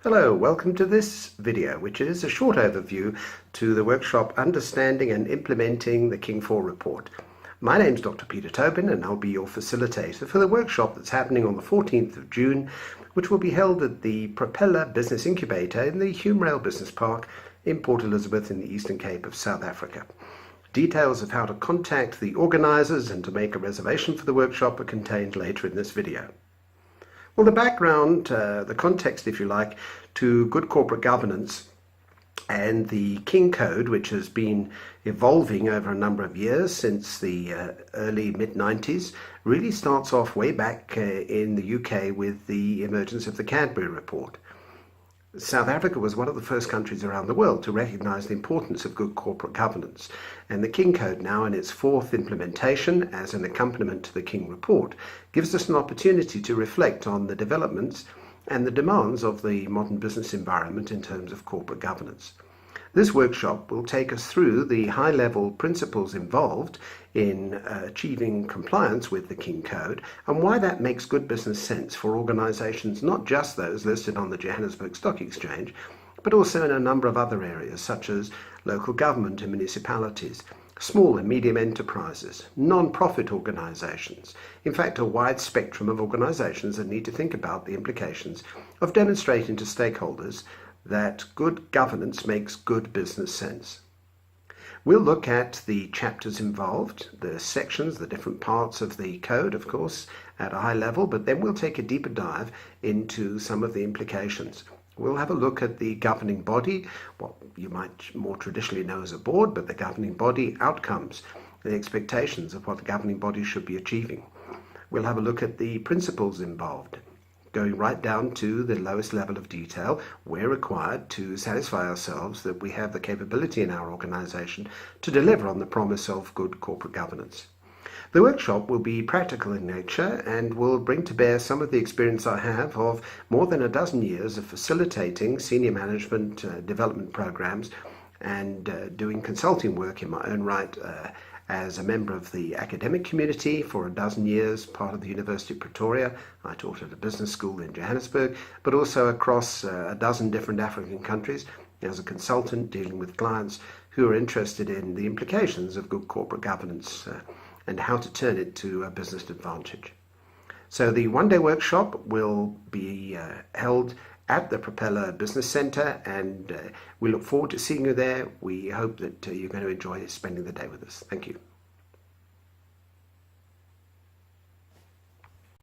Hello, welcome to this video, which is a short overview to the workshop Understanding and Implementing the King IV Report. My name's Dr. Peter Tobin, and I'll be your facilitator for the workshop that's happening on the 14th of June, which will be held at the Propella Business Incubator in the Humerail Business Park in Port Elizabeth in the Eastern Cape of South Africa. Details of how to contact the organisers and to make a reservation for the workshop are contained later in this video. Well, the background, the context, if you like, to good corporate governance and the King Code, which has been evolving over a number of years since the early mid-90s, really starts off way back in the UK with the emergence of the Cadbury Report. South Africa was one of the first countries around the world to recognise the importance of good corporate governance, and the King Code, now in its fourth implementation as an accompaniment to the King Report, gives us an opportunity to reflect on the developments and the demands of the modern business environment in terms of corporate governance. This workshop will take us through the high-level principles involved in achieving compliance with the King Code and why that makes good business sense for organisations, not just those listed on the Johannesburg Stock Exchange, but also in a number of other areas such as local government and municipalities, small and medium enterprises, non-profit organisations, in fact a wide spectrum of organisations that need to think about the implications of demonstrating to stakeholders that good governance makes good business sense. We'll look at the chapters involved, the sections, the different parts of the code, of course, at a high level, but then we'll take a deeper dive into some of the implications. We'll have a look at the governing body, what you might more traditionally know as a board, but the governing body outcomes, the expectations of what the governing body should be achieving. We'll have a look at the principles involved, going right down to the lowest level of detail where required to satisfy ourselves that we have the capability in our organisation to deliver on the promise of good corporate governance. The workshop will be practical in nature and will bring to bear some of the experience I have of more than a dozen years of facilitating senior management development programs and doing consulting work in my own right as a member of the academic community for a dozen years, part of the University of Pretoria. I taught at a business school in Johannesburg, but also across a dozen different African countries as a consultant dealing with clients who are interested in the implications of good corporate governance and how to turn it to a business advantage. So the one-day workshop will be held at the Propella Business Centre, and we look forward to seeing you there. We hope that you're going to enjoy spending the day with us. Thank you.